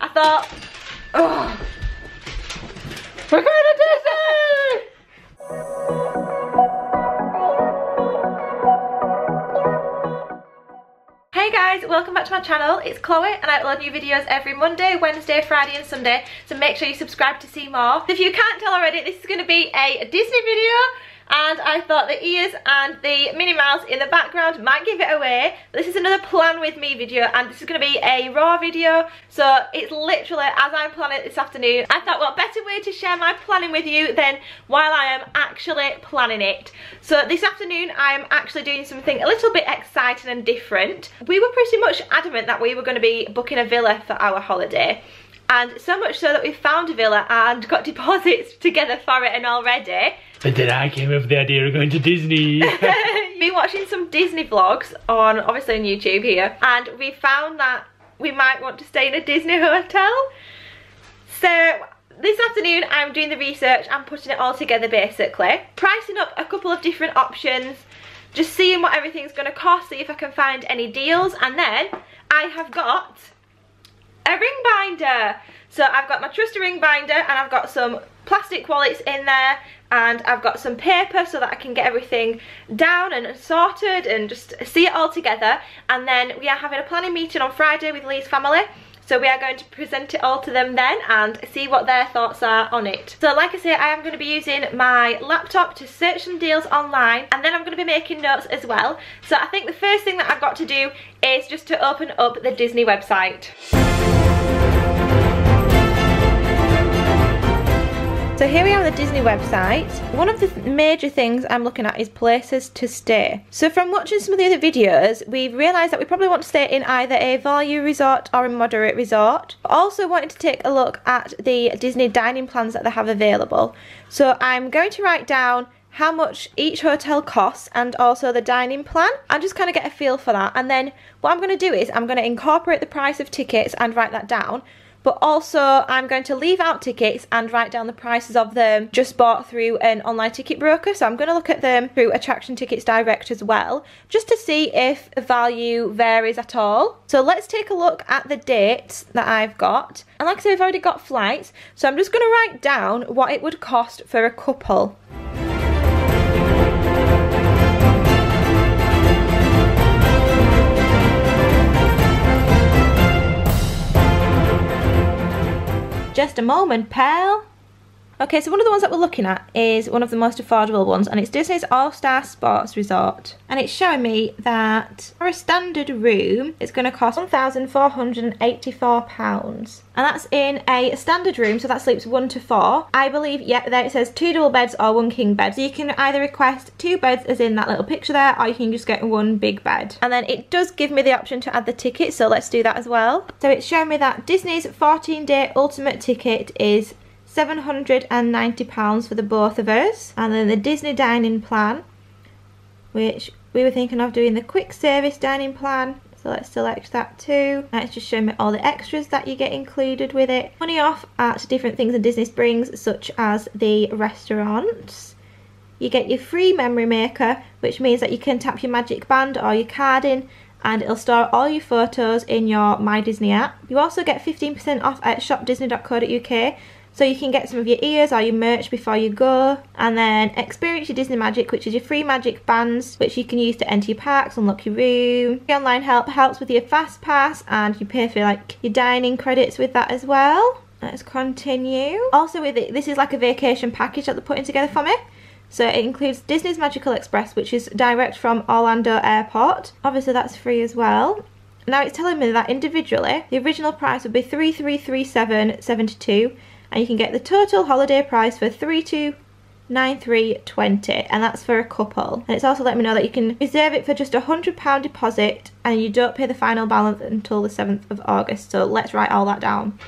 I thought, oh, we're going to Disney! Hey guys, welcome back to my channel. It's Chloe and I upload new videos every Monday, Wednesday, Friday and Sunday, so make sure you subscribe to see more. If you can't tell already, this is going to be a Disney video, and I thought the ears and the Minnie Mouse in the background might give it away. This is another plan with me video, and this is going to be a raw video, so it's literally as I'm planning it this afternoon. I thought, what better way to share my planning with you than while I am actually planning it. So this afternoon I am actually doing something a little bit exciting and different. We were pretty much adamant that we were going to be booking a villa for our holiday, and so much so that we found a villa and got deposits together for it and already. But then I came up with the idea of going to Disney. Been watching some Disney vlogs on, obviously on YouTube here, and we found that we might want to stay in a Disney hotel. So this afternoon I'm doing the research and putting it all together, basically. Pricing up a couple of different options, just seeing what everything's going to cost, see if I can find any deals, and then I have got a ring binder. So I've got my trusty ring binder, and I've got some plastic wallets in there, and I've got some paper so that I can get everything down and sorted and just see it all together. And then we are having a planning meeting on Friday with Lee's family, so we are going to present it all to them then and see what their thoughts are on it. So like I say, I am going to be using my laptop to search some deals online, and then I'm going to be making notes as well. So I think the first thing that I've got to do is just to open up the Disney website. So here we are on the Disney website. One of the major things I'm looking at is places to stay. So from watching some of the other videos, we've realised that we probably want to stay in either a value resort or a moderate resort. Also wanted to take a look at the Disney dining plans that they have available. So I'm going to write down how much each hotel costs and also the dining plan, and just kind of get a feel for that. And then what I'm going to do is I'm going to incorporate the price of tickets and write that down. But also I'm going to leave out tickets and write down the prices of them just bought through an online ticket broker. So I'm going to look at them through Attraction Tickets Direct as well, just to see if value varies at all. So let's take a look at the dates that I've got. And like I said, I've already got flights, so I'm just going to write down what it would cost for a couple. Just a moment, pal. Okay, so one of the ones that we're looking at is one of the most affordable ones, and it's Disney's All-Star Sports Resort. And it's showing me that for a standard room, it's going to cost £1,484. And that's in a standard room, so that sleeps 1 to 4. I believe, yeah, there it says 2 double beds or 1 king bed. So you can either request 2 beds, as in that little picture there, or you can just get 1 big bed. And then it does give me the option to add the ticket, so let's do that as well. So it's showing me that Disney's 14-day ultimate ticket is £790 for the both of us, and then the Disney dining plan, which we were thinking of doing the quick service dining plan, so let's select that too. And it's just showing me all the extras that you get included with it. Money off at different things in Disney Springs, such as the restaurants. You get your free memory maker, which means that you can tap your magic band or your card in, and it'll store all your photos in your My Disney app. You also get 15% off at shopdisney.co.uk, so you can get some of your ears or your merch before you go. And then experience your Disney Magic, which is your free magic bands, which you can use to enter your parks, unlock your room. The online help helps with your fast pass, and you pay for like your dining credits with that as well. Let's continue. Also with it, this is like a vacation package that they're putting together for me. So it includes Disney's Magical Express, which is direct from Orlando Airport. Obviously that's free as well. Now it's telling me that individually, the original price would be $3,337.72, and you can get the total holiday price for $3,293.20, and that's for a couple. And it's also letting me know that you can reserve it for just a £100 deposit, and you don't pay the final balance until the 7th of August. So let's write all that down.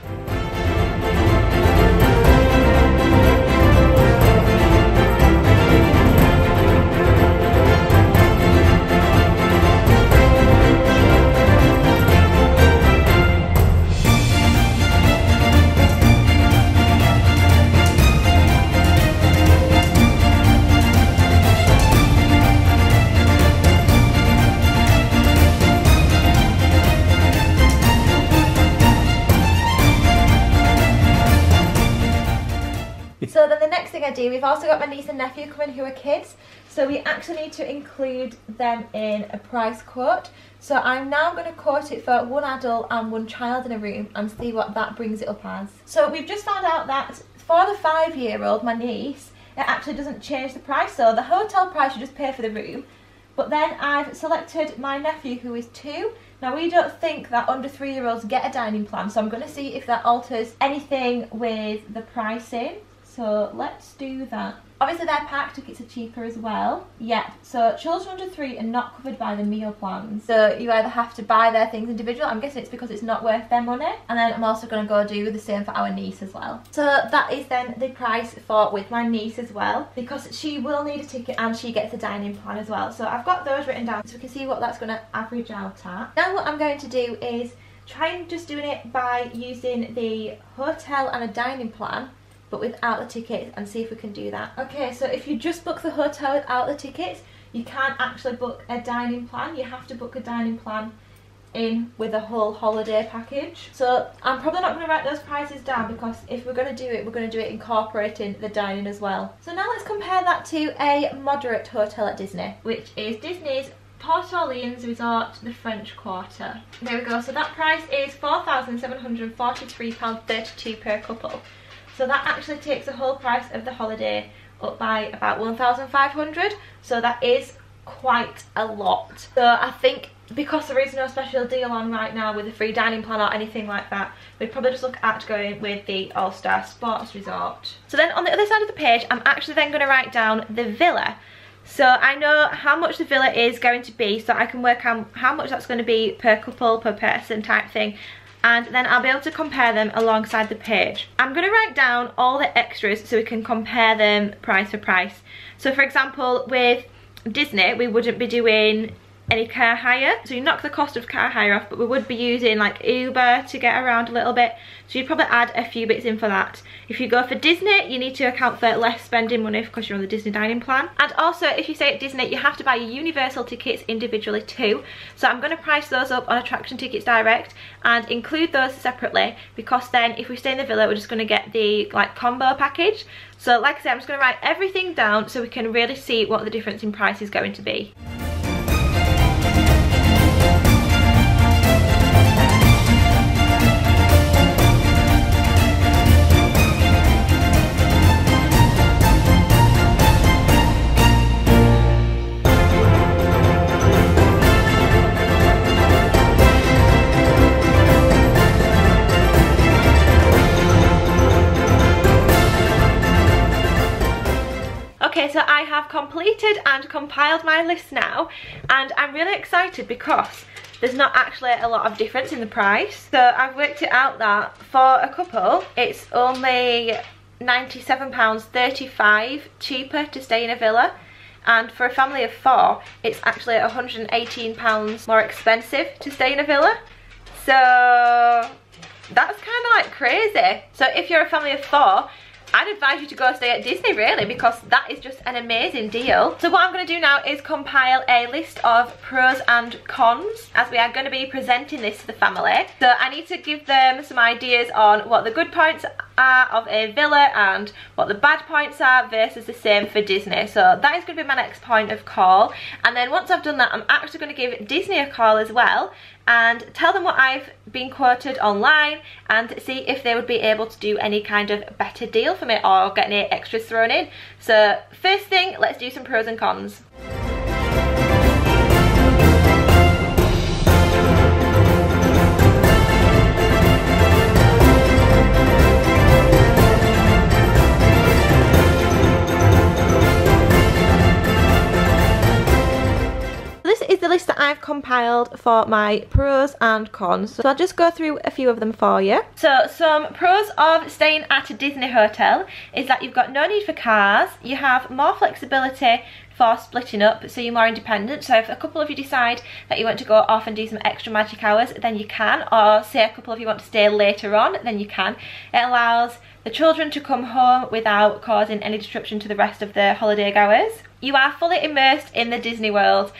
So then the next thing I do, we've also got my niece and nephew coming who are kids. So we actually need to include them in a price quote. So I'm now going to quote it for one adult and one child in a room and see what that brings it up as. So we've just found out that for the 5-year-old, my niece, it actually doesn't change the price. So the hotel price, you just pay for the room. But then I've selected my nephew who is 2. Now we don't think that under 3-year-olds get a dining plan. So I'm going to see if that alters anything with the pricing. So let's do that. Obviously their park tickets are cheaper as well. Yep, so children under 3 are not covered by the meal plans. So you either have to buy their things individual. I'm guessing it's because it's not worth their money. And then I'm also going to go do the same for our niece as well. So that is then the price for with my niece as well, because she will need a ticket and she gets a dining plan as well. So I've got those written down so we can see what that's going to average out at. Now what I'm going to do is try and just doing it by using the hotel and a dining plan, but without the tickets, and see if we can do that. Okay, so if you just book the hotel without the tickets, you can't actually book a dining plan. You have to book a dining plan in with a whole holiday package. So I'm probably not going to write those prices down, because if we're going to do it, we're going to do it incorporating the dining as well. So now let's compare that to a moderate hotel at Disney, which is Disney's Port Orleans Resort, the French Quarter. There we go, so that price is £4,743.32 per couple. So that actually takes the whole price of the holiday up by about 1,500. So that is quite a lot. So I think because there is no special deal on right now with a free dining plan or anything like that, we'd probably just look at going with the All-Star Sports Resort. So then on the other side of the page, I'm actually then going to write down the villa. So I know how much the villa is going to be, so I can work out how much that's going to be per couple, per person type thing. And then I'll be able to compare them alongside the page. I'm going to write down all the extras so we can compare them price for price. So for example, with Disney, we wouldn't be doing any car hire, so you knock the cost of car hire off, but we would be using like Uber to get around a little bit, so you'd probably add a few bits in for that. If you go for Disney, you need to account for less spending money because you're on the Disney dining plan. And also if you stay at Disney, you have to buy your Universal tickets individually too, so I'm going to price those up on Attraction Tickets Direct and include those separately, because then if we stay in the villa, we're just going to get the like combo package. So like I said, I'm just going to write everything down so we can really see what the difference in price is going to be. Okay, so I have completed and compiled my list now, and I'm really excited because there's not actually a lot of difference in the price. So I've worked it out that for a couple, it's only £97.35 cheaper to stay in a villa, and for a family of 4, it's actually £118 more expensive to stay in a villa. So that's kind of like crazy. So if you're a family of 4, I'd advise you to go stay at Disney really, because that is just an amazing deal. So what I'm going to do now is compile a list of pros and cons, as we are going to be presenting this to the family. So I need to give them some ideas on what the good points are of a villa and what the bad points are versus the same for Disney. So that is going to be my next point of call. And then once I've done that, I'm actually going to give Disney a call as well and tell them what I've been quoted online and see if they would be able to do any kind of better deal for me or get any extras thrown in. So first thing, let's do some pros and cons. The list that I've compiled for my pros and cons, so I'll just go through a few of them for you. So some pros of staying at a Disney hotel is that you've got no need for cars, you have more flexibility for splitting up, so you're more independent. So if a couple of you decide that you want to go off and do some extra magic hours, then you can, or say a couple of you want to stay later on, then you can. It allows the children to come home without causing any disruption to the rest of the holiday goers. You are fully immersed in the Disney World.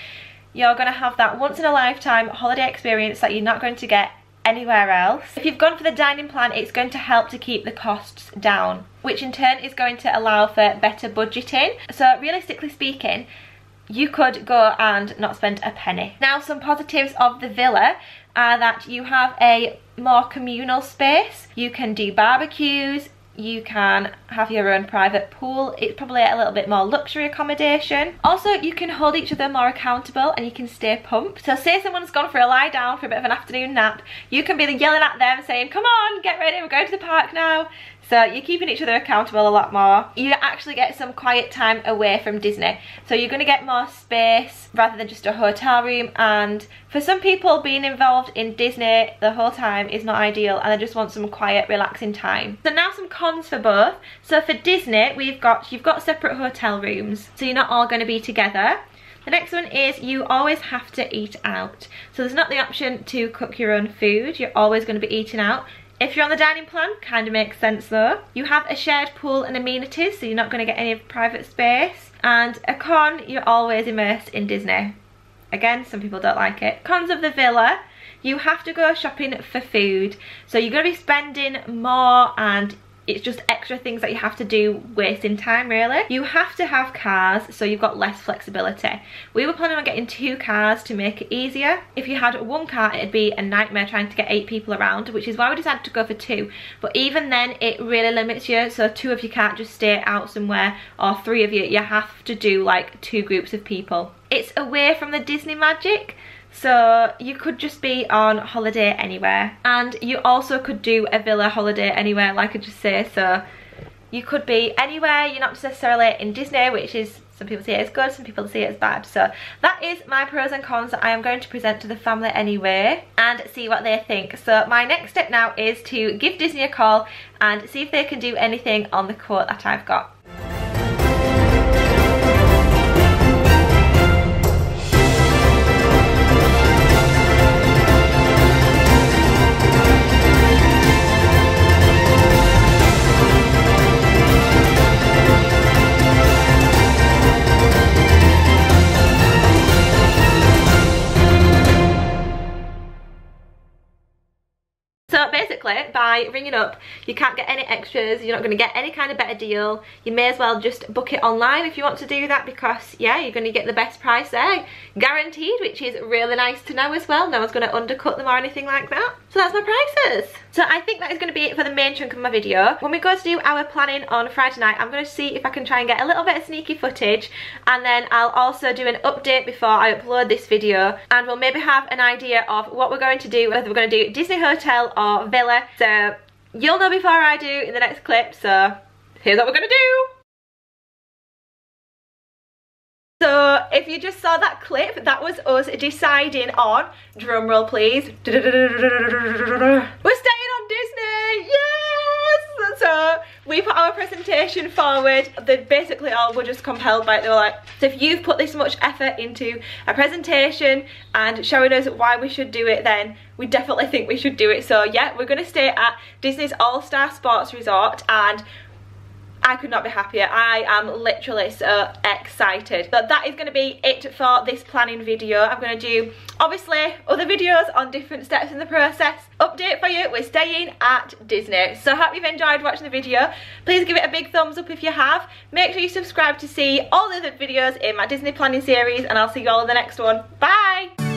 You're going to have that once in a lifetime holiday experience that you're not going to get anywhere else. If you've gone for the dining plan, it's going to help to keep the costs down, which in turn is going to allow for better budgeting. So realistically speaking, you could go and not spend a penny. Now, some positives of the villa are that you have a more communal space. You can do barbecues, you can have your own private pool. It's probably a little bit more luxury accommodation. Also, you can hold each other more accountable and you can stay pumped. So say someone's gone for a lie down for a bit of an afternoon nap, you can be yelling at them saying, come on, get ready, we're going to the park now. So you're keeping each other accountable a lot more. You actually get some quiet time away from Disney. So you're going to get more space rather than just a hotel room. And for some people, being involved in Disney the whole time is not ideal and they just want some quiet, relaxing time. So now some cons for both. So for Disney, you've got separate hotel rooms. So you're not all going to be together. The next one is you always have to eat out. So there's not the option to cook your own food. You're always going to be eating out. If you're on the dining plan, kind of makes sense though. You have a shared pool and amenities, so you're not going to get any private space. And a con, you're always immersed in Disney. Again, some people don't like it. Cons of the villa, you have to go shopping for food. So you're going to be spending more and it's just extra things that you have to do, wasting time really. You have to have cars, so you've got less flexibility. We were planning on getting 2 cars to make it easier. If you had 1 car, it'd be a nightmare trying to get 8 people around, which is why we decided to go for 2. But even then, it really limits you, so 2 of you can't just stay out somewhere, or 3 of you, you have to do like 2 groups of people. It's away from the Disney magic. So you could just be on holiday anywhere, and you also could do a villa holiday anywhere, like I just say. So you could be anywhere, you're not necessarily in Disney, which is, some people see it as good, some people see it as bad. So that is my pros and cons that I am going to present to the family anyway and see what they think. So my next step now is to give Disney a call and see if they can do anything on the quote that I've got. So basically, by ringing up, you can't get any extras, you're not going to get any kind of better deal. You may as well just book it online if you want to do that, because yeah, you're going to get the best price there, guaranteed, which is really nice to know as well. No one's going to undercut them or anything like that. So that's my prices. So I think that is going to be it for the main chunk of my video. When we go to do our planning on Friday night, I'm going to see if I can try and get a little bit of sneaky footage, and then I'll also do an update before I upload this video, and we'll maybe have an idea of what we're going to do, whether we're going to do Disney Hotel or Villa. So you'll know before I do in the next clip. So here's what we're going to do. So if you just saw that clip, that was us deciding on, drum roll please, we're staying on Disney, yes! So we put our presentation forward. They basically all were just compelled by it. They were like, so if you've put this much effort into a presentation and showing us why we should do it, then we definitely think we should do it. So yeah, we're going to stay at Disney's All-Star Sports Resort, and I could not be happier. I am literally so excited. So that is going to be it for this planning video. I'm going to do, obviously, other videos on different steps in the process. Update for you, we're staying at Disney. So I hope you've enjoyed watching the video. Please give it a big thumbs up if you have. Make sure you subscribe to see all the other videos in my Disney planning series, and I'll see you all in the next one. Bye!